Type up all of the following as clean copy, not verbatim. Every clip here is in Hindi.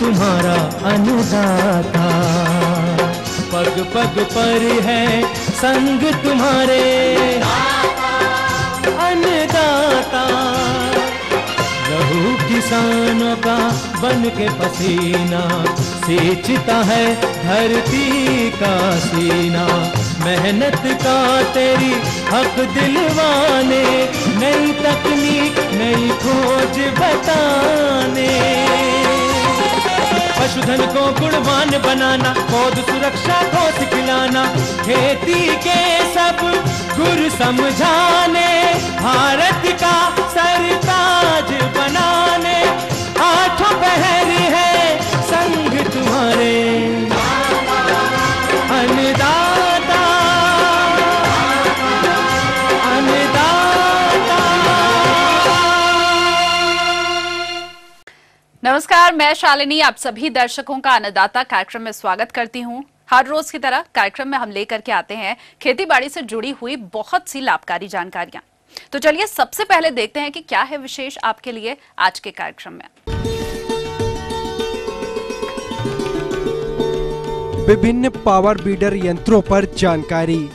तुम्हारा अन्नदाता, पग पग पर है संग तुम्हारे अन्नदाता। लहू किसानों का बन के पसीना सींचता है धरती का सीना। मेहनत का तेरी हक दिलवाने, नई तकनीक नई खोज बताने। पशुधन को गुणवान बनाना, पौध सुरक्षा को सिखलाना, खेती के सब गुर समझाने, भारत का सरताज बनाने। आठों पहर है संग तुम्हारे अन्नदाता, अन्नदाता। नमस्कार, मैं शालिनी आप सभी दर्शकों का अन्नदाता कार्यक्रम में स्वागत करती हूं। हर रोज की तरह कार्यक्रम में हम लेकर के आते हैं खेती बाड़ी से जुड़ी हुई बहुत सी लाभकारी जानकारियां। तो चलिए सबसे पहले देखते हैं कि क्या है विशेष आपके लिए आज के कार्यक्रम में। विभिन्न पावर बीडर यंत्रों पर जानकारी।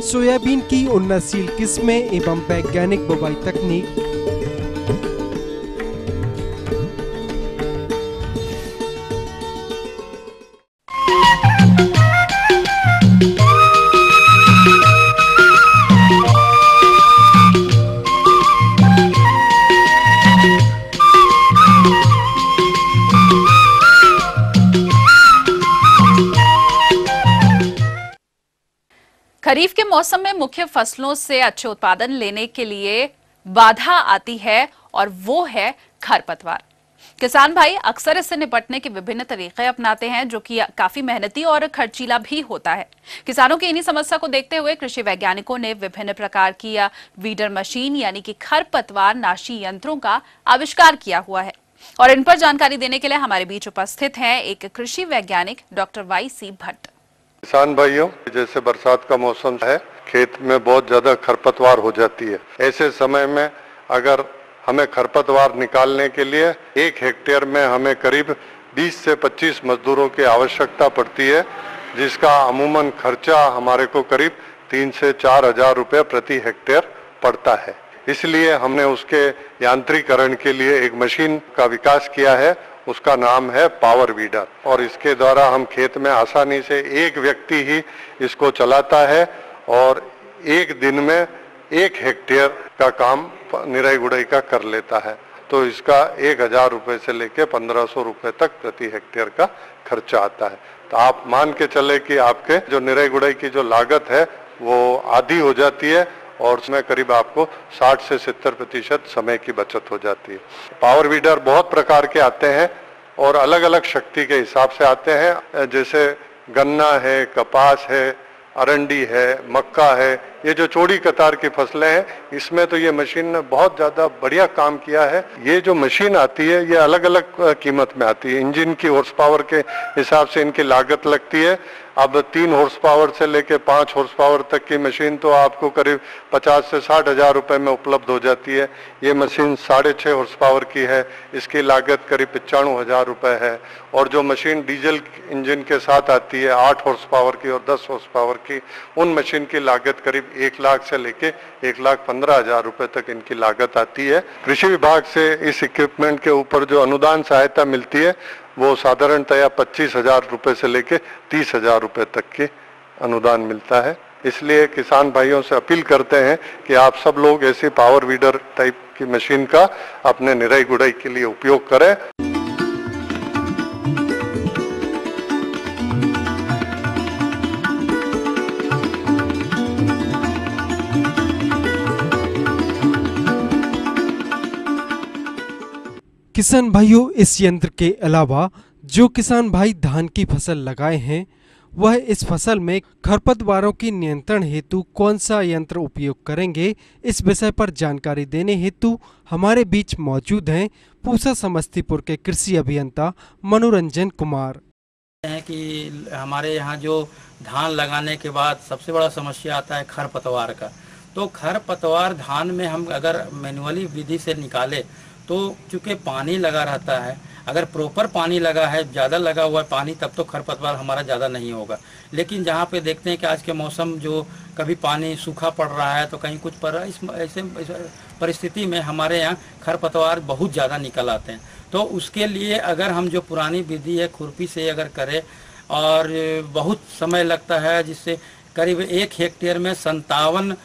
सोयाबीन की उन्नतशील किस्में एवं वैज्ञानिक बुवाई तकनीक। खरीफ के मौसम में मुख्य फसलों से अच्छे उत्पादन लेने के लिए बाधा आती है और वो है खरपतवार। किसान भाई अक्सर इससे निपटने के विभिन्न तरीके अपनाते हैं जो कि काफी मेहनती और खर्चीला भी होता है। किसानों की इन्हीं समस्या को देखते हुए कृषि वैज्ञानिकों ने विभिन्न प्रकार की वीडर मशीन यानी कि खरपतवार नाशी यंत्रों का आविष्कार किया हुआ है। और इन पर जानकारी देने के लिए हमारे बीच उपस्थित हैं एक कृषि वैज्ञानिक डॉक्टर वाई.सी. भट्ट। किसान भाइयों, जैसे बरसात का मौसम है, खेत में बहुत ज्यादा खरपतवार हो जाती है। ऐसे समय में अगर हमें खरपतवार निकालने के लिए 1 हेक्टेयर में हमें करीब 20 से 25 मजदूरों की आवश्यकता पड़ती है, जिसका अमूमन खर्चा हमारे को करीब 3 से 4 हजार रुपये प्रति हेक्टेयर पड़ता है। इसलिए हमने उसके यांत्रिकरण के लिए एक मशीन का विकास किया है, उसका नाम है पावर वीडर। और इसके द्वारा हम खेत में आसानी से एक व्यक्ति ही इसको चलाता है और एक दिन में 1 हेक्टेयर का काम निराई गुड़ाई का कर लेता है। तो इसका 1000 रुपये से लेके 1500 रुपये तक प्रति हेक्टेयर का खर्चा आता है। तो आप मान के चले कि आपके जो निराई गुड़ाई की जो लागत है वो आधी हो जाती है और उसमें करीब आपको 60 से 70% समय की बचत हो जाती है। पावर वीडर बहुत प्रकार के आते हैं और अलग अलग शक्ति के हिसाब से आते हैं, जैसे गन्ना है, कपास है, अरंडी है, मक्का है, ये जो चौड़ी कतार की फसलें हैं, इसमें तो ये मशीन ने बहुत ज़्यादा बढ़िया काम किया है। ये जो मशीन आती है ये अलग अलग कीमत में आती है। इंजन की हॉर्स पावर के हिसाब से इनकी लागत लगती है। अब 3 हॉर्स पावर से लेके 5 हॉर्स पावर तक की मशीन तो आपको करीब 50 से 60 हजार रुपये में उपलब्ध हो जाती है। ये मशीन 6.5 हॉर्स पावर की है, इसकी लागत करीब 95 हजार रुपये है। और जो मशीन डीजल इंजन के साथ आती है 8 हॉर्स पावर की और 10 हॉर्स पावर की, उन मशीन की लागत करीब 1 लाख से लेके 1,15,000 रुपये तक इनकी लागत आती है। कृषि विभाग से इस इक्विपमेंट के ऊपर जो अनुदान सहायता मिलती है वो साधारणतया 25,000 रुपये से लेके 30,000 रुपये तक की अनुदान मिलता है। इसलिए किसान भाइयों से अपील करते हैं कि आप सब लोग ऐसी पावर वीडर टाइप की मशीन का अपने निराई गुड़ाई के लिए उपयोग करें। किसान भाइयों, इस यंत्र के अलावा जो किसान भाई धान की फसल लगाए हैं वह इस फसल में खरपतवारों की नियंत्रण हेतु कौन सा यंत्र उपयोग करेंगे, इस विषय पर जानकारी देने हेतु हमारे बीच मौजूद हैं पूसा समस्तीपुर के कृषि अभियंता मनोरंजन कुमार। है कि हमारे यहाँ जो धान लगाने के बाद सबसे बड़ा समस्या आता है खरपतवार का। तो खरपतवार धान में हम अगर मैनुअली विधि से निकाले तो चूँकि पानी लगा रहता है, अगर प्रॉपर पानी लगा है, ज़्यादा लगा हुआ है पानी, तब तो खरपतवार हमारा ज़्यादा नहीं होगा। लेकिन जहाँ पे देखते हैं कि आज के मौसम जो कभी पानी सूखा पड़ रहा है तो कहीं कुछ पड़ रहा है, इस ऐसे परिस्थिति में हमारे यहाँ खरपतवार बहुत ज़्यादा निकल आते हैं। तो उसके लिए अगर हम जो पुरानी विधि है खुरपी से अगर करें, और बहुत समय लगता है, जिससे करीब 1 हेक्टेयर में 57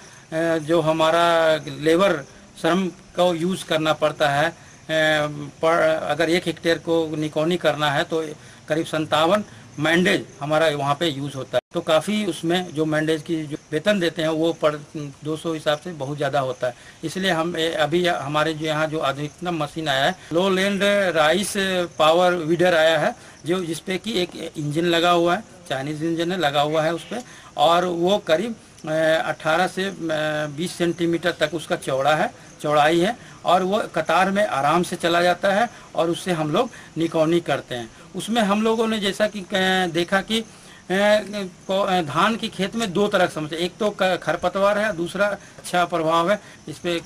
जो हमारा लेबर श्रम को यूज़ करना पड़ता है। अगर 1 हेक्टेयर को निकौनी करना है तो करीब 57 मैंडेज हमारा वहाँ पे यूज़ होता है। तो काफ़ी उसमें जो मैंडेज की जो वेतन देते हैं वो 200 हिसाब से बहुत ज़्यादा होता है। इसलिए हम अभी हमारे जो यहाँ जो आधुनिकतम मशीन आया है, लो लैंड राइस पावर वीडर आया है, जो जिसपे कि एक इंजन लगा हुआ है, चाइनीज़ इंजन लगा हुआ है उस पर, और वो करीब 18 से 20 सेंटीमीटर तक उसका चौड़ाई है, और वो कतार में आराम से चला जाता है, और उससे हम लोग निकौनी करते हैं। उसमें हम लोगों ने जैसा कि देखा कि धान की खेत में 2 तरह की समस्या, एक तो खरपतवार है, दूसरा अच्छा प्रभाव है इस पर,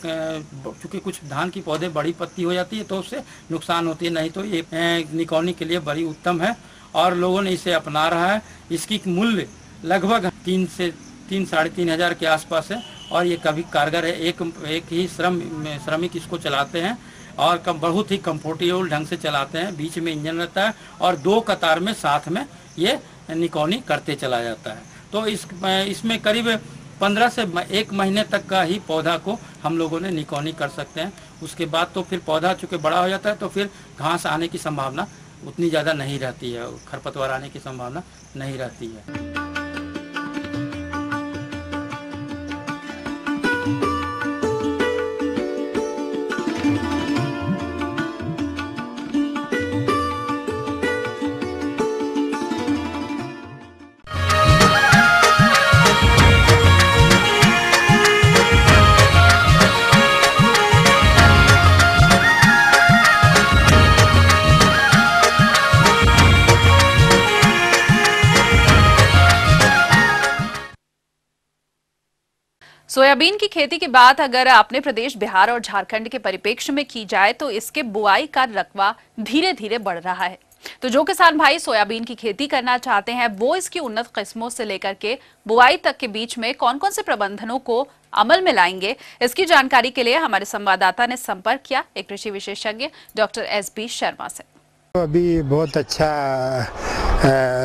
चूँकि कुछ धान की पौधे बड़ी पत्ती हो जाती है तो उससे नुकसान होती है, नहीं तो ये निकौनी के लिए बड़ी उत्तम है और लोगों ने इसे अपना रहा है। इसकी मूल्य लगभग 3 से 3-3.5 हज़ार के आसपास है, और ये कभी कारगर है। एक ही श्रमिक इसको चलाते हैं और बहुत ही कंफर्टेबल ढंग से चलाते हैं। बीच में इंजन रहता है और 2 कतार में साथ में ये निकौनी करते चला जाता है। तो इसमें करीब 15 से 1 महीने तक का ही पौधा को हम लोगों ने निकौनी कर सकते हैं। उसके बाद तो फिर पौधा चूँकि बड़ा हो जाता है तो फिर घास आने की संभावना उतनी ज़्यादा नहीं रहती है, खरपतवार आने की संभावना नहीं रहती है। सोयाबीन की खेती की बात अगर अपने प्रदेश बिहार और झारखंड के परिप्रेक्ष्य में की जाए तो इसके बुआई का रकबा धीरे धीरे बढ़ रहा है। तो जो किसान भाई सोयाबीन की खेती करना चाहते हैं वो इसकी उन्नत किस्मों से लेकर के बुआई तक के बीच में कौन कौन से प्रबंधनों को अमल में लाएंगे, इसकी जानकारी के लिए हमारे संवाददाता ने संपर्क किया एक कृषि विशेषज्ञ डॉक्टर SB शर्मा से। अभी बहुत अच्छा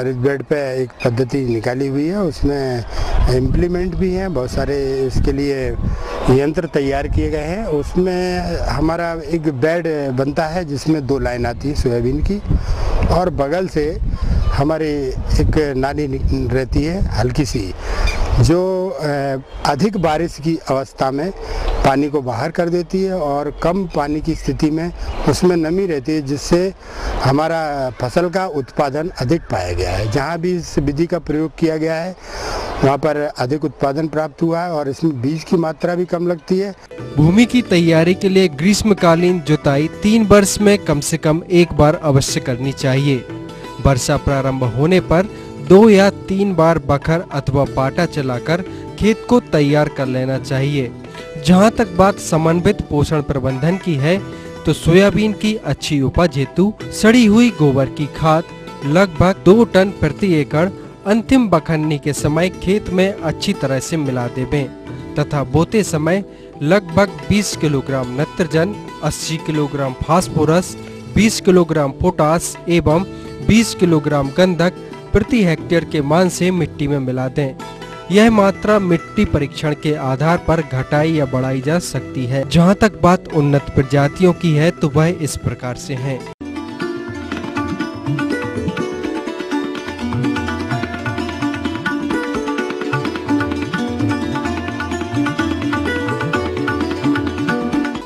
रिजबेड पे एक पद्धति निकाली हुई है, उसमें इम्प्लीमेंट भी हैं, बहुत सारे इसके लिए यंत्र तैयार किए गए हैं। उसमें हमारा एक बेड बनता है जिसमें 2 लाइन आती है सोयाबीन की, और बगल से हमारी एक नाली रहती है हल्की सी, जो अधिक बारिश की अवस्था में पानी को बाहर कर देती है और कम पानी की स्थिति में उसमें नमी रहती है, जिससे हमारा फसल का उत्पादन अधिक पाया गया है। जहाँ भी इस विधि का प्रयोग किया गया है वहाँ पर अधिक उत्पादन प्राप्त हुआ है, और इसमें बीज की मात्रा भी कम लगती है। भूमि की तैयारी के लिए ग्रीष्मकालीन जुताई 3 वर्ष में कम से कम 1 बार अवश्य करनी चाहिए। वर्षा प्रारंभ होने पर 2 या 3 बार बखर अथवा पाटा चलाकर खेत को तैयार कर लेना चाहिए। जहां तक बात समन्वित पोषण प्रबंधन की है तो सोयाबीन की अच्छी उपज हेतु सड़ी हुई गोबर की खाद लगभग 2 टन प्रति एकड़ अंतिम बखरनी के समय खेत में अच्छी तरह से मिला देवें तथा बोते समय लगभग 20 किलोग्राम नत्रजन, 80 किलोग्राम फास्फोरस, 20 किलोग्राम पोटास एवं 20 किलोग्राम गंधक प्रति हेक्टेयर के मान से मिट्टी में मिला दें। यह मात्रा मिट्टी परीक्षण के आधार पर घटाई या बढ़ाई जा सकती है। जहां तक बात उन्नत प्रजातियों की है तो वह इस प्रकार से हैं।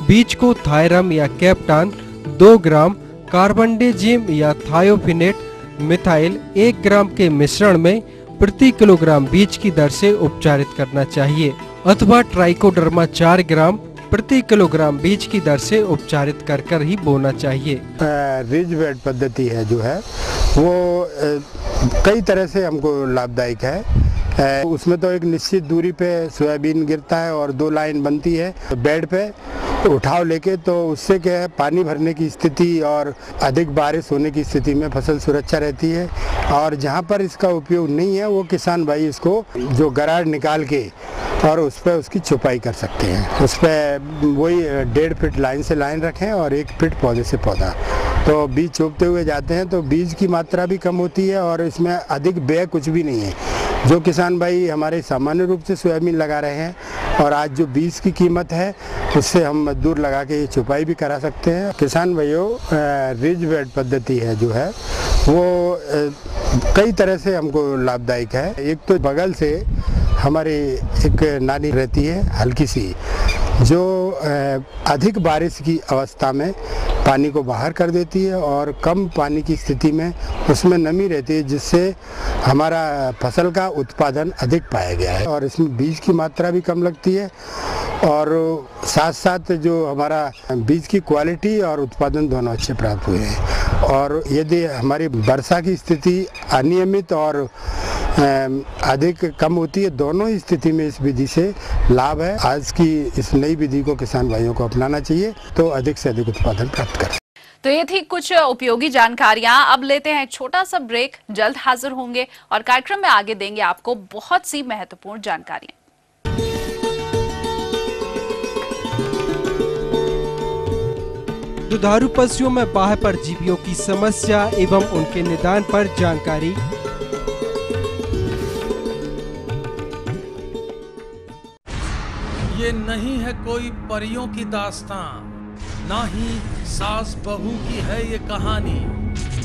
बीज को थायरम या कैप्टान 2 ग्राम, कार्बनडेजिम या थायोफिनेट मिथाइल 1 ग्राम के मिश्रण में प्रति किलोग्राम बीज की दर से उपचारित करना चाहिए, अथवा ट्राइकोडर्मा 4 ग्राम प्रति किलोग्राम बीज की दर से उपचारित कर ही बोना चाहिए। रिजबेड पद्धति है जो है वो कई तरह से हमको लाभदायक है, उसमें तो एक निश्चित दूरी पे सोयाबीन गिरता है और 2 लाइन बनती है बेड पे उठाव लेके, तो उससे क्या है पानी भरने की स्थिति और अधिक बारिश होने की स्थिति में फसल सुरक्षा रहती है। और जहाँ पर इसका उपयोग नहीं है वो किसान भाई इसको जो गराड़ निकाल के और उस पर उसकी छुपाई कर सकते हैं। उस पर वही 1.5 फीट लाइन से लाइन रखें और 1 फीट पौधे से पौधा, तो बीज चुभते हुए जाते हैं तो बीज की मात्रा भी कम होती है और इसमें अधिक व्यय कुछ भी नहीं है। जो किसान भाई हमारे सामान्य रूप से सोयाबीन लगा रहे हैं और आज जो बीज की कीमत है उससे हम मजदूर लगा के ये छुपाई भी करा सकते हैं। किसान भाइयों, रिज बेड पद्धति है जो है वो कई तरह से हमको लाभदायक है। एक तो बगल से हमारी एक नाली रहती है हल्की सी, जो अधिक बारिश की अवस्था में पानी को बाहर कर देती है और कम पानी की स्थिति में उसमें नमी रहती है, जिससे हमारा फसल का उत्पादन अधिक पाया गया है और इसमें बीज की मात्रा भी कम लगती है और साथ साथ जो हमारा बीज की क्वालिटी और उत्पादन दोनों अच्छे प्राप्त हुए हैं। और यदि हमारी वर्षा की स्थिति अनियमित और अधिक कम होती है, दोनों ही स्थिति में इस विधि से लाभ है। आज की इस नई विधि को किसान भाइयों को अपनाना चाहिए तो अधिक से अधिक उत्पादन प्राप्त कर। तो ये थी कुछ उपयोगी जानकारियां। अब लेते हैं एक छोटा सा ब्रेक, जल्द हाजिर होंगे और कार्यक्रम में आगे देंगे आपको बहुत सी महत्वपूर्ण जानकारियां। दुधारू पशुओं में बाह्य परजीवियों की समस्या एवं उनके निदान पर जानकारी। ये नहीं है कोई परियों की दास्तां, ना ही सास बहू की है ये कहानी।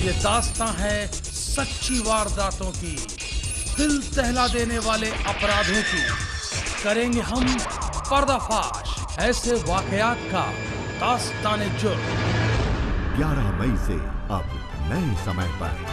ये दास्तां है सच्ची वारदातों की, दिल दहला देने वाले अपराधों की। करेंगे हम पर्दाफाश ऐसे वाकयात का दास्ताने जुर्म। 11 मई से अब नए समय पर।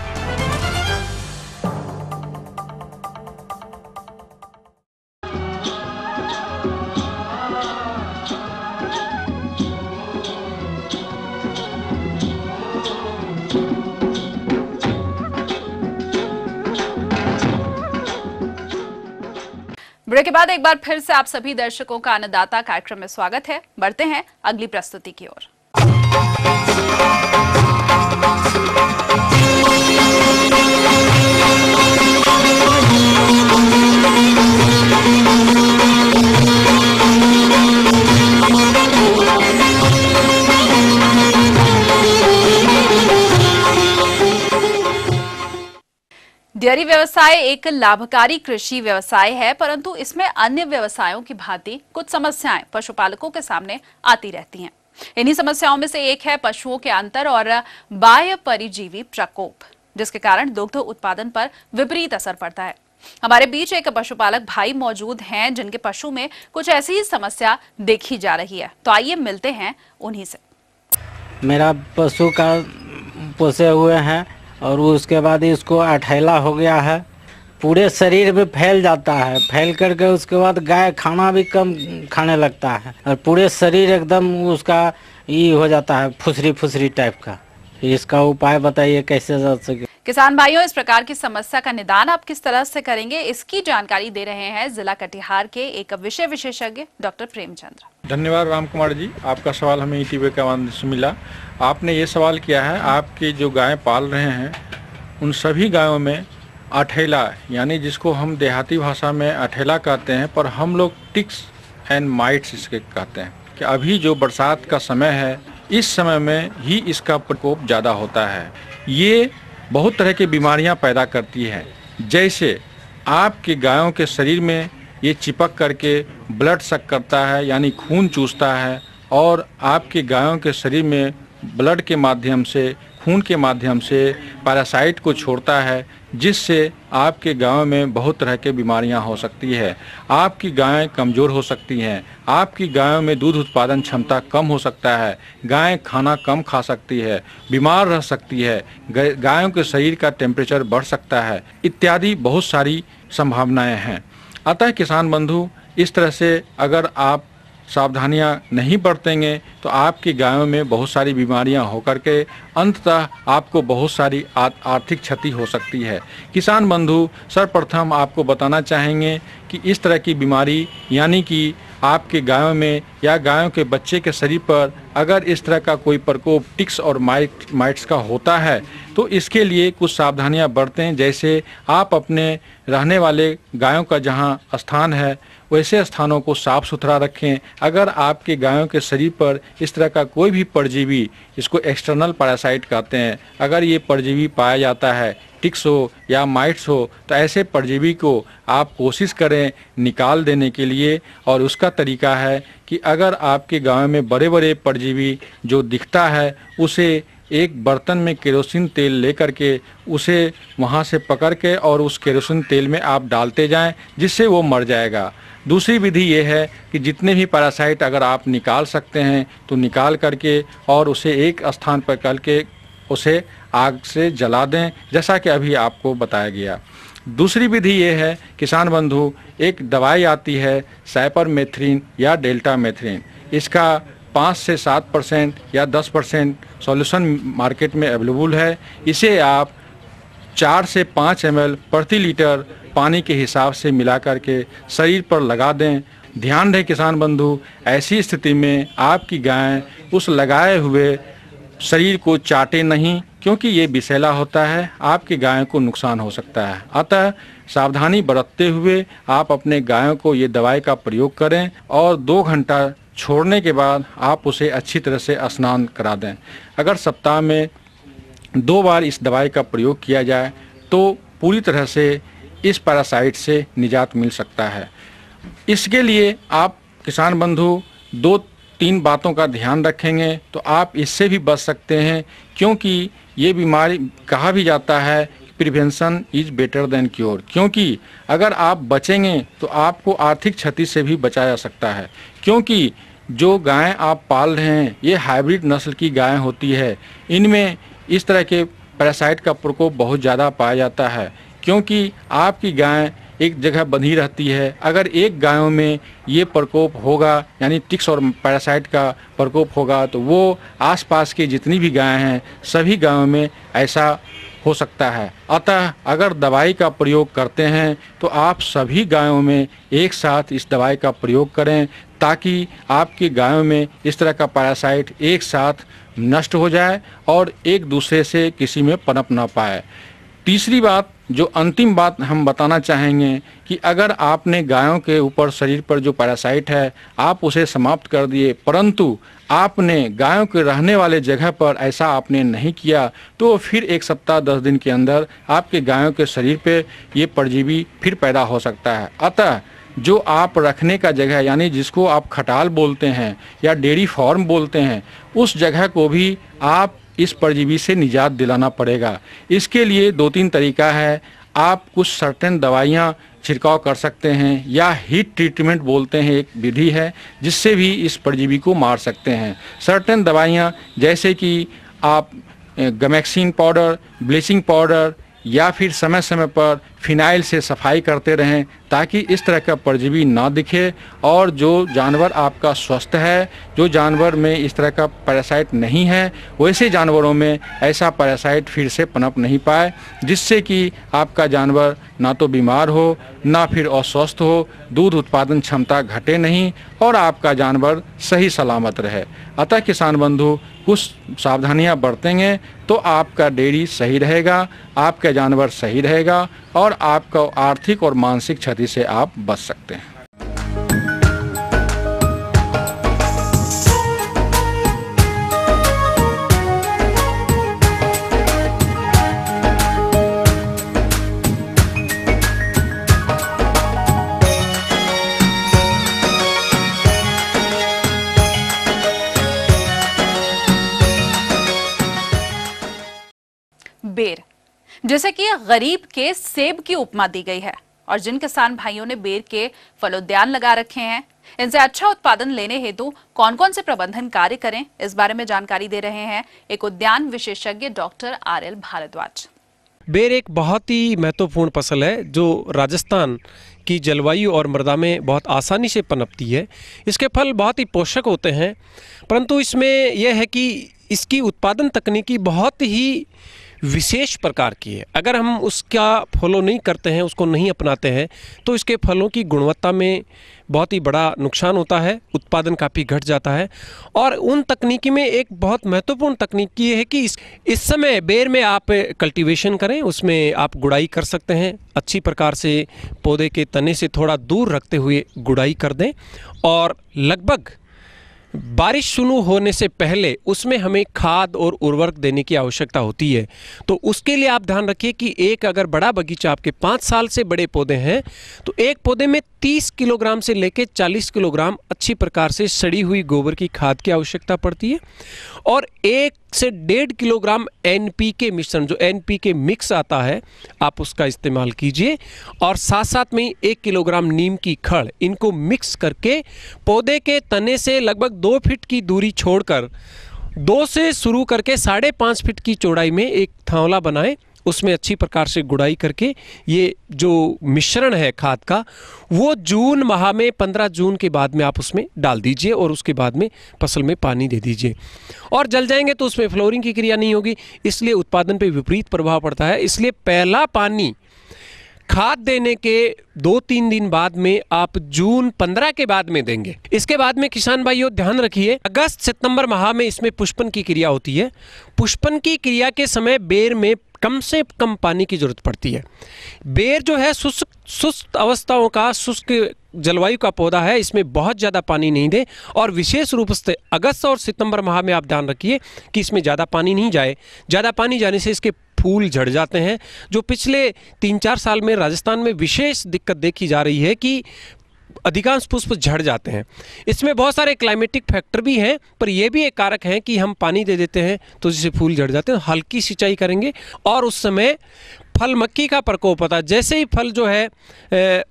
ब्रेक के बाद एक बार फिर से आप सभी दर्शकों का अन्नदाता कार्यक्रम में स्वागत है। बढ़ते हैं अगली प्रस्तुति की ओर। डेयरी व्यवसाय एक लाभकारी कृषि व्यवसाय है, परंतु इसमें अन्य व्यवसायों की भांति कुछ समस्याएं पशुपालकों के सामने आती रहती हैं। इन्हीं समस्याओं में से एक है पशुओं के अंतर और बाह्य परिजीवी प्रकोप, जिसके कारण दुग्ध उत्पादन पर विपरीत असर पड़ता है। हमारे बीच एक पशुपालक भाई मौजूद हैं जिनके पशु में कुछ ऐसी ही समस्या देखी जा रही है। तो आइए मिलते हैं उन्हीं से। मेरा पशु का पोसे हुए हैं और उसके बाद इसको अठैला हो गया है, पूरे शरीर में फैल जाता है। फैल करके उसके बाद गाय खाना भी कम खाने लगता है और पूरे शरीर एकदम उसका ये हो जाता है फुसरी फुसरी टाइप का। इसका उपाय बताइए कैसे जा सके। किसान भाइयों, इस प्रकार की समस्या का निदान आप किस तरह से करेंगे, इसकी जानकारी दे रहे हैं जिला कटिहार के एक विषय विशेषज्ञ डॉक्टर प्रेमचंद्र। धन्यवाद राम कुमार जी, आपका सवाल हमें ईटीवी के माध्यम से मिला। आपने ये सवाल किया है, आपकी जो गाय पाल रहे हैं उन सभी गायों में अठैला, यानी जिसको हम देहाती भाषा में अठैला कहते हैं, पर हम लोग टिक्स एंड माइट्स इसके कहते हैं कि अभी जो बरसात का समय है इस समय में ही इसका प्रकोप ज़्यादा होता है। ये बहुत तरह की बीमारियां पैदा करती है, जैसे आपके गायों के शरीर में ये चिपक करके ब्लड सक करता है, यानी खून चूसता है, और आपके गायों के शरीर में ब्लड के माध्यम से, खून के माध्यम से पैरासाइट को छोड़ता है, जिससे आपके गायों में बहुत तरह के बीमारियां हो सकती है। आपकी गायें कमज़ोर हो सकती हैं, आपकी गायों में दूध उत्पादन क्षमता कम हो सकता है, गायें खाना कम खा सकती है, बीमार रह सकती है, गायों के शरीर का टेम्परेचर बढ़ सकता है, इत्यादि बहुत सारी संभावनाएं हैं। अतः किसान बंधु, इस तरह से अगर आप सावधानियां नहीं बरतेंगे तो आपकी गायों में बहुत सारी बीमारियां होकर के अंततः आपको बहुत सारी आर्थिक क्षति हो सकती है। किसान बंधु, सर्वप्रथम आपको बताना चाहेंगे कि इस तरह की बीमारी यानी कि आपके गायों में या गायों के बच्चे के शरीर पर अगर इस तरह का कोई प्रकोप टिक्स और माइट्स का होता है तो इसके लिए कुछ सावधानियां बरतें। जैसे आप अपने रहने वाले गायों का जहां स्थान है वैसे स्थानों को साफ सुथरा रखें। अगर आपके गायों के शरीर पर इस तरह का कोई भी परजीवी, इसको एक्सटर्नल पैरासाइट कहते हैं, अगर ये परजीवी पाया जाता है, टिक्स हो या माइट्स हो, तो ऐसे परजीवी को आप कोशिश करें निकाल देने के लिए। और उसका तरीका है कि अगर आपके गाँव में बड़े बड़े परजीवी जो दिखता है उसे एक बर्तन में केरोसिन तेल लेकर के उसे वहाँ से पकड़ के और उस केरोसिन तेल में आप डालते जाएं, जिससे वो मर जाएगा। दूसरी विधि ये है कि जितने भी पैरासाइट अगर आप निकाल सकते हैं तो निकाल करके और उसे एक स्थान पर करके उसे आग से जला दें, जैसा कि अभी आपको बताया गया। दूसरी विधि ये है किसान बंधु, एक दवाई आती है साइपरमेथ्रिन या डेल्टामेथ्रिन। इसका 5 से 7% या 10% सॉल्यूशन मार्केट में अवेलेबल है। इसे आप 4 से 5 ml प्रति लीटर पानी के हिसाब से मिला करके शरीर पर लगा दें। ध्यान रहे किसान बंधु, ऐसी स्थिति में आपकी गाय उस लगाए हुए शरीर को चाटे नहीं, क्योंकि ये विषैला होता है, आपकी गायों को नुकसान हो सकता है। अतः सावधानी बरतते हुए आप अपने गायों को ये दवाई का प्रयोग करें और 2 घंटा छोड़ने के बाद आप उसे अच्छी तरह से स्नान करा दें। अगर सप्ताह में 2 बार इस दवाई का प्रयोग किया जाए तो पूरी तरह से इस पैरासाइट से निजात मिल सकता है। इसके लिए आप किसान बंधु 2-3 बातों का ध्यान रखेंगे तो आप इससे भी बच सकते हैं, क्योंकि ये बीमारी कहा भी जाता है prevention is better than cure, क्योंकि अगर आप बचेंगे तो आपको आर्थिक क्षति से भी बचाया जा सकता है। क्योंकि जो गायें आप पाल रहे हैं ये हाइब्रिड नस्ल की गायें होती है, इनमें इस तरह के पैरासाइट का प्रकोप बहुत ज़्यादा पाया जाता है। क्योंकि आपकी गाय एक जगह बंधी रहती है, अगर एक गायों में ये प्रकोप होगा यानी टिक्स और पैरासाइट का प्रकोप होगा तो वो आसपास की जितनी भी गायें हैं सभी गायों में ऐसा हो सकता है। अतः अगर दवाई का प्रयोग करते हैं तो आप सभी गायों में एक साथ इस दवाई का प्रयोग करें, ताकि आपकी गायों में इस तरह का पैरासाइट एक साथ नष्ट हो जाए और एक दूसरे से किसी में पनप ना पाए। तीसरी बात, जो अंतिम बात हम बताना चाहेंगे कि अगर आपने गायों के ऊपर शरीर पर जो पैरासाइट है आप उसे समाप्त कर दिए, परंतु आपने गायों के रहने वाले जगह पर ऐसा आपने नहीं किया, तो फिर 1 सप्ताह 10 दिन के अंदर आपके गायों के शरीर पे ये परजीवी फिर पैदा हो सकता है। अतः जो आप रखने का जगह यानी जिसको आप खटाल बोलते हैं या डेयरी फार्म बोलते हैं, उस जगह को भी आप इस परजीवी से निजात दिलाना पड़ेगा। इसके लिए 2-3 तरीका है। आप कुछ सर्टेन दवाइयाँ छिड़काव कर सकते हैं, या हीट ट्रीटमेंट बोलते हैं एक विधि है, जिससे भी इस परजीवी को मार सकते हैं। सर्टेन दवाइयाँ जैसे कि आप गैमेक्सिन पाउडर, ब्लीचिंग पाउडर या फिर समय समय पर फिनाइल से सफाई करते रहें, ताकि इस तरह का परजीवी ना दिखे और जो जानवर आपका स्वस्थ है, जो जानवर में इस तरह का पैरासाइट नहीं है, वैसे जानवरों में ऐसा पैरासाइट फिर से पनप नहीं पाए, जिससे कि आपका जानवर ना तो बीमार हो ना फिर अस्वस्थ हो, दूध उत्पादन क्षमता घटे नहीं और आपका जानवर सही सलामत रहे। अतः किसान बंधु कुछ सावधानियां बरतेंगे तो आपका डेयरी सही रहेगा, आपका जानवर सही रहेगा और आपका आर्थिक और मानसिक क्षति से आप बच सकते हैं। बेर, जैसे कि गरीब के सेब की उपमा दी गई है, और जिन किसान भाइयों ने बेर के फलोद्यान लगा रखे हैं, इनसे अच्छा उत्पादन लेने हेतु कौन कौन से प्रबंधन कार्य करें, इस बारे में जानकारी दे रहे हैं एक उद्यान विशेषज्ञ डॉक्टर RL भारद्वाज। बेर एक बहुत ही महत्वपूर्ण फसल है जो राजस्थान की जलवायु और मृदा में बहुत आसानी से पनपती है। इसके फल बहुत ही पोषक होते हैं, परंतु इसमें यह है कि इसकी उत्पादन तकनीकी बहुत ही विशेष प्रकार की है। अगर हम उसका फॉलो नहीं करते हैं, उसको नहीं अपनाते हैं, तो इसके फलों की गुणवत्ता में बहुत ही बड़ा नुकसान होता है, उत्पादन काफ़ी घट जाता है। और उन तकनीकी में एक बहुत महत्वपूर्ण तकनीक ये है कि इस समय बेर में आप कल्टीवेशन करें, उसमें आप गुड़ाई कर सकते हैं। अच्छी प्रकार से पौधे के तने से थोड़ा दूर रखते हुए गुड़ाई कर दें और लगभग बारिश शुरू होने से पहले उसमें हमें खाद और उर्वरक देने की आवश्यकता होती है। तो उसके लिए आप ध्यान रखिए कि एक अगर बड़ा बगीचा आपके 5 साल से बड़े पौधे हैं तो एक पौधे में 30 किलोग्राम से लेकर 40 किलोग्राम अच्छी प्रकार से सड़ी हुई गोबर की खाद की आवश्यकता पड़ती है और 1 से 1.5 किलोग्राम NPK मिश्रण, जो NPK मिक्स आता है, आप उसका इस्तेमाल कीजिए। और साथ साथ में 1 किलोग्राम नीम की खड़, इनको मिक्स करके पौधे के तने से लगभग 2 फीट की दूरी छोड़कर 2 से शुरू करके 5.5 फीट की चौड़ाई में एक थावला बनाएं। उसमें अच्छी प्रकार से गुड़ाई करके ये जो मिश्रण है खाद का, वो जून माह में 15 जून के बाद में आप उसमें डाल दीजिए और उसके बाद में फसल में पानी दे दीजिए। और जल जाएंगे तो उसमें फ्लोरिंग की क्रिया नहीं होगी, इसलिए उत्पादन पे विपरीत प्रभाव पड़ता है। इसलिए पहला पानी खाद देने के 2-3 दिन बाद में आप जून 15 के बाद में देंगे। इसके बाद में किसान भाइयों ध्यान रखिए, अगस्त सितंबर माह में इसमें पुष्पन की क्रिया होती है। पुष्पन की क्रिया के समय बेर में कम से कम पानी की जरूरत पड़ती है। बेर जो है शुष्क अवस्थाओं का, शुष्क जलवायु का पौधा है, इसमें बहुत ज़्यादा पानी नहीं दे। और विशेष रूप से अगस्त और सितंबर माह में आप ध्यान रखिए कि इसमें ज़्यादा पानी नहीं जाए। ज़्यादा पानी जाने से इसके फूल झड़ जाते हैं, जो पिछले 3-4 साल में राजस्थान में विशेष दिक्कत देखी जा रही है कि अधिकांश पुष्प झड़ जाते हैं। इसमें बहुत सारे क्लाइमेटिक फैक्टर भी हैं, पर यह भी एक कारक है कि हम पानी दे देते हैं तो जिससे फूल झड़ जाते हैं। हल्की सिंचाई करेंगे और उस समय फल मक्खी का प्रकोप होता है। जैसे ही फल जो है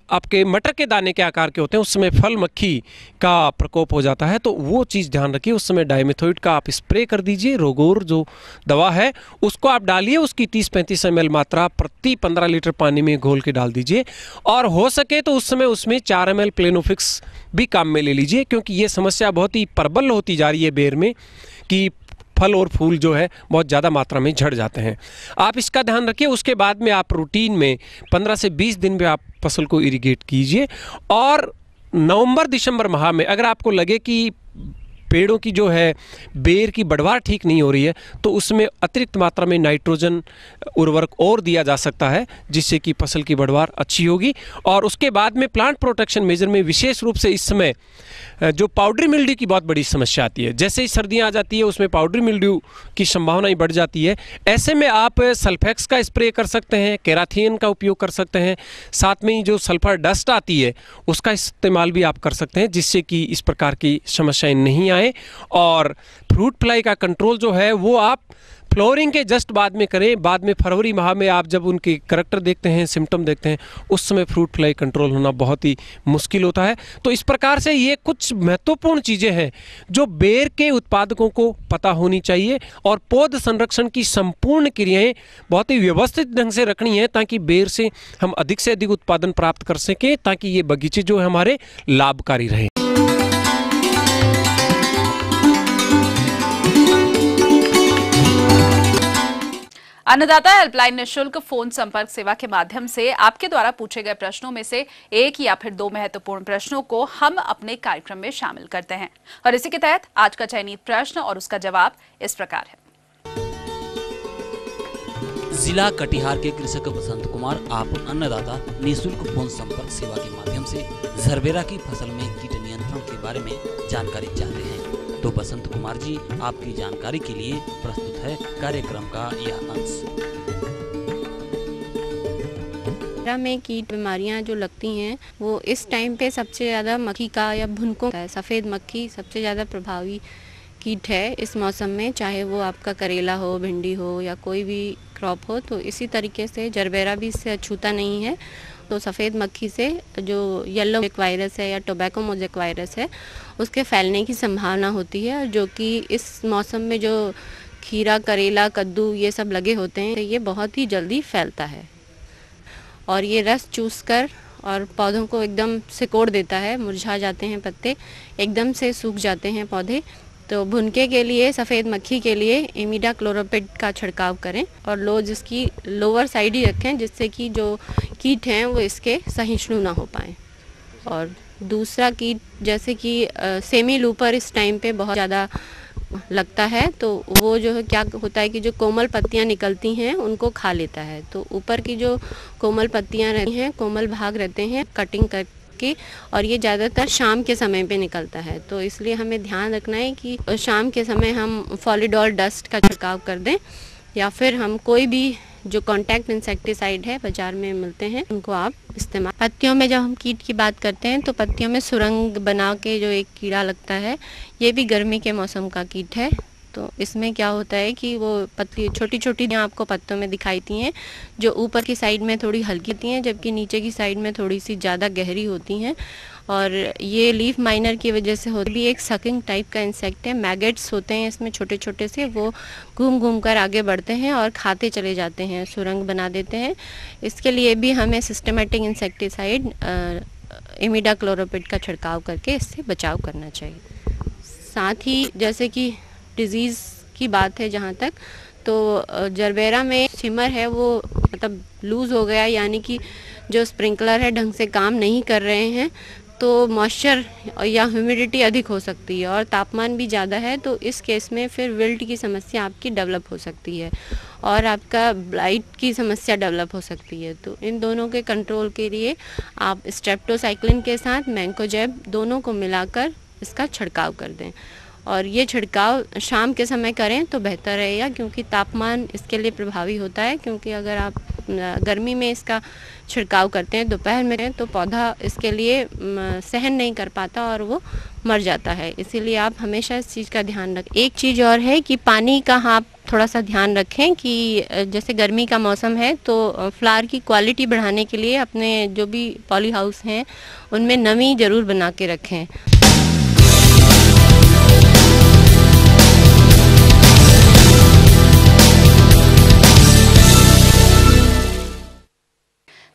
आपके मटर के दाने के आकार के होते हैं, उस समय फल मक्खी का प्रकोप हो जाता है, तो वो चीज़ ध्यान रखिए। उस समय डाइमेथोइड का आप स्प्रे कर दीजिए। रोगोर जो दवा है उसको आप डालिए, उसकी 30-35 ml मात्रा प्रति 15 लीटर पानी में घोल के डाल दीजिए। और हो सके तो उस समय उसमें 4 ml प्लेनोफिक्स भी काम में ले लीजिए, क्योंकि ये समस्या बहुत ही प्रबल होती जा रही है बेर में कि फल और फूल जो है बहुत ज़्यादा मात्रा में झड़ जाते हैं। आप इसका ध्यान रखिए। उसके बाद में आप रूटीन में 15 से 20 दिन में आप फसल को इरिगेट कीजिए। और नवंबर-दिसंबर माह में अगर आपको लगे कि पेड़ों की जो है बेर की बढ़वार ठीक नहीं हो रही है, तो उसमें अतिरिक्त मात्रा में नाइट्रोजन उर्वरक और दिया जा सकता है, जिससे कि फसल की बढ़वार अच्छी होगी। और उसके बाद में प्लांट प्रोटेक्शन मेजर में विशेष रूप से इस समय जो पाउडरी मिल्ड्यू की बहुत बड़ी समस्या आती है। जैसे ही सर्दियां आ जाती है उसमें पाउडरी मिल्ड्यू की संभावनाएं बढ़ जाती है। ऐसे में आप सल्फेक्स का स्प्रे कर सकते हैं, केराथिन का उपयोग कर सकते हैं, साथ में ही जो सल्फर डस्ट आती है उसका इस्तेमाल भी आप कर सकते हैं, जिससे कि इस प्रकार की समस्याएं नहीं आए। और फ्रूट फ्लाई का कंट्रोल जो है वो आप फ्लोरिंग के जस्ट बाद में करें। बाद में फरवरी माह में आप जब उनके करैक्टर देखते हैं, सिम्टम देखते हैं, उस समय फ्रूट फ्लाई कंट्रोल होना बहुत ही मुश्किल होता है। तो इस प्रकार से ये कुछ महत्वपूर्ण चीज़ें हैं जो बेर के उत्पादकों को पता होनी चाहिए। और पौध संरक्षण की संपूर्ण क्रियाएं बहुत ही व्यवस्थित ढंग से रखनी है, ताकि बेर से हम अधिक से अधिक उत्पादन प्राप्त कर सकें, ताकि ये बगीचे जो है हमारे लाभकारी रहें। अन्नदाता हेल्पलाइन निःशुल्क फोन संपर्क सेवा के माध्यम से आपके द्वारा पूछे गए प्रश्नों में से एक या फिर 2 महत्वपूर्ण प्रश्नों को हम अपने कार्यक्रम में शामिल करते हैं। और इसी के तहत आज का चयनित प्रश्न और उसका जवाब इस प्रकार है। जिला कटिहार के कृषक बसंत कुमार आप अन्नदाता निःशुल्क फोन संपर्क सेवा के माध्यम से झरबेरा की फसल में कीट नियंत्रण के बारे में जानकारी चाहते हैं। तो बसंत कुमार जी, आपकी जानकारी के लिए प्रस्तुत है कार्यक्रम का यह अंश। में कीट बीमारियां जो लगती हैं वो इस टाइम पे सबसे ज़्यादा मक्खी का या भुनकों का, सफ़ेद मक्खी सबसे ज़्यादा प्रभावी कीट है इस मौसम में। चाहे वो आपका करेला हो, भिंडी हो या कोई भी क्रॉप हो, तो इसी तरीके से जरबेरा भी इससे अछूता नहीं है। तो सफ़ेद मक्खी से जो येलो मोज़ेक वायरस है या टोबैको मोज़ेक वायरस है, उसके फैलने की संभावना होती है, जो कि इस मौसम में जो खीरा, करेला, कद्दू ये सब लगे होते हैं, ये बहुत ही जल्दी फैलता है और ये रस चूसकर और पौधों को एकदम सिकोड़ देता है, मुरझा जाते हैं पत्ते, एकदम से सूख जाते हैं पौधे। तो भुनके के लिए, सफ़ेद मक्खी के लिए इमिडाक्लोरोपिड का छिड़काव करें और लोज इसकी लोअर साइड ही रखें, जिससे कि जो कीट हैं वो इसके सहिष्णु ना हो पाएँ। और दूसरा कीट जैसे कि सेमी लूपर इस टाइम पे बहुत ज़्यादा लगता है, तो वो जो है क्या होता है कि जो कोमल पत्तियां निकलती हैं उनको खा लेता है। तो ऊपर की जो कोमल पत्तियां रहती हैं, कोमल भाग रहते हैं, कटिंग करके, और ये ज़्यादातर शाम के समय पे निकलता है। तो इसलिए हमें ध्यान रखना है कि शाम के समय हम फॉलीडॉल डस्ट का छिड़काव कर दें, या फिर हम कोई भी जो कॉन्टैक्ट इंसेक्टिसाइड है बाज़ार में मिलते हैं उनको आप इस्तेमाल। पत्तियों में जब हम कीट की बात करते हैं तो पत्तियों में सुरंग बना के जो एक कीड़ा लगता है, ये भी गर्मी के मौसम का कीट है। तो इसमें क्या होता है कि वो पत्ती छोटी छोटी आपको पत्तों में दिखाईती हैं, जो ऊपर की साइड में थोड़ी हल्की होती हैं, जबकि नीचे की साइड में थोड़ी सी ज़्यादा गहरी होती हैं। और ये लीफ माइनर की वजह से होती भी एक सकिंग टाइप का इंसेक्ट है। मैगेट्स होते हैं इसमें छोटे छोटे से, वो घूम घूम कर आगे बढ़ते हैं और खाते चले जाते हैं, सुरंग बना देते हैं। इसके लिए भी हमें सिस्टमेटिक इंसेक्टिसाइड इमिडाक्लोरोपिड का छिड़काव करके इससे बचाव करना चाहिए। साथ ही जैसे कि डिज़ीज़ की बात है जहाँ तक, तो जरबेरा में सिमर है वो मतलब लूज़ हो गया, यानी कि जो स्प्रिंकलर है ढंग से काम नहीं कर रहे हैं, तो मॉइस्चर या ह्यूमिडिटी अधिक हो सकती है और तापमान भी ज़्यादा है, तो इस केस में फिर विल्ट की समस्या आपकी डेवलप हो सकती है और आपका ब्लाइट की समस्या डेवलप हो सकती है। तो इन दोनों के कंट्रोल के लिए आप स्ट्रेप्टोसाइक्लिन के साथ मैंकोजेब दोनों को मिलाकर इसका छिड़काव कर दें, और ये छिड़काव शाम के समय करें तो बेहतर रहेगा, क्योंकि तापमान इसके लिए प्रभावी होता है। क्योंकि अगर आप गर्मी में इसका छिड़काव करते हैं दोपहर में, तो पौधा इसके लिए सहन नहीं कर पाता और वो मर जाता है। इसीलिए आप हमेशा इस चीज़ का ध्यान रखें। एक चीज़ और है कि पानी का आप थोड़ा सा ध्यान रखें कि जैसे गर्मी का मौसम है, तो फ्लावर की क्वालिटी बढ़ाने के लिए अपने जो भी पॉली हाउस हैं उनमें नमी ज़रूर बना के रखें।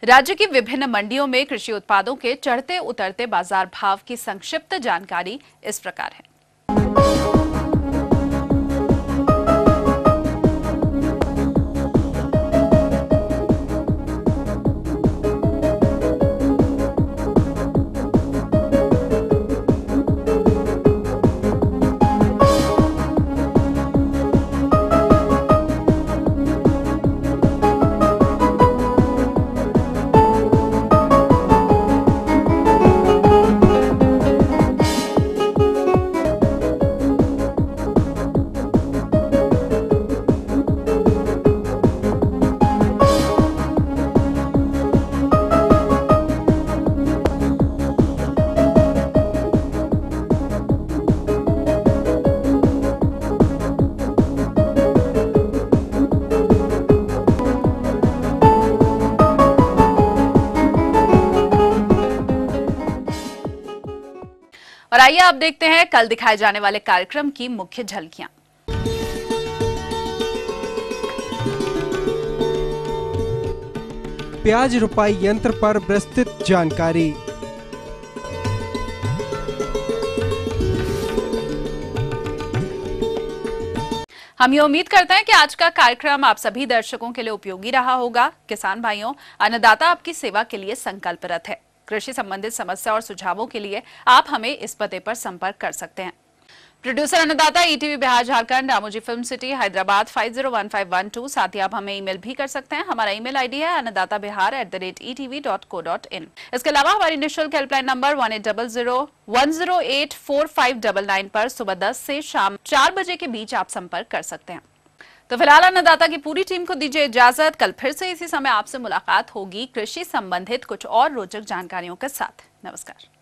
राज्य की विभिन्न मंडियों में कृषि उत्पादों के चढ़ते उतरते बाजार भाव की संक्षिप्त जानकारी इस प्रकार है। और आइए आप देखते हैं कल दिखाए जाने वाले कार्यक्रम की मुख्य झलकियां। प्याज रुपाई यंत्र पर विस्तृत जानकारी। हम ये उम्मीद करते हैं कि आज का कार्यक्रम आप सभी दर्शकों के लिए उपयोगी रहा होगा। किसान भाइयों, अन्नदाता आपकी सेवा के लिए संकल्परत है। कृषि संबंधित समस्या और सुझावों के लिए आप हमें इस पते पर संपर्क कर सकते हैं। प्रोड्यूसर अन्नदाता, ETV Bihar Jharkhand, Ramoji film city, Hyderabad 501512। साथ ही आप हमें ईमेल भी कर सकते हैं। हमारा ईमेल आईडी है annadatabihar@etv.co.in। इसके अलावा हमारी निःशुल्क हेल्पलाइन नंबर 1800-108-4599 पर सुबह 10 से शाम 4 बजे के बीच आप संपर्क कर सकते हैं। तो फिलहाल अन्नदाता की पूरी टीम को दीजिए इजाजत। कल फिर से इसी समय आपसे मुलाकात होगी कृषि संबंधित कुछ और रोचक जानकारियों के साथ। नमस्कार।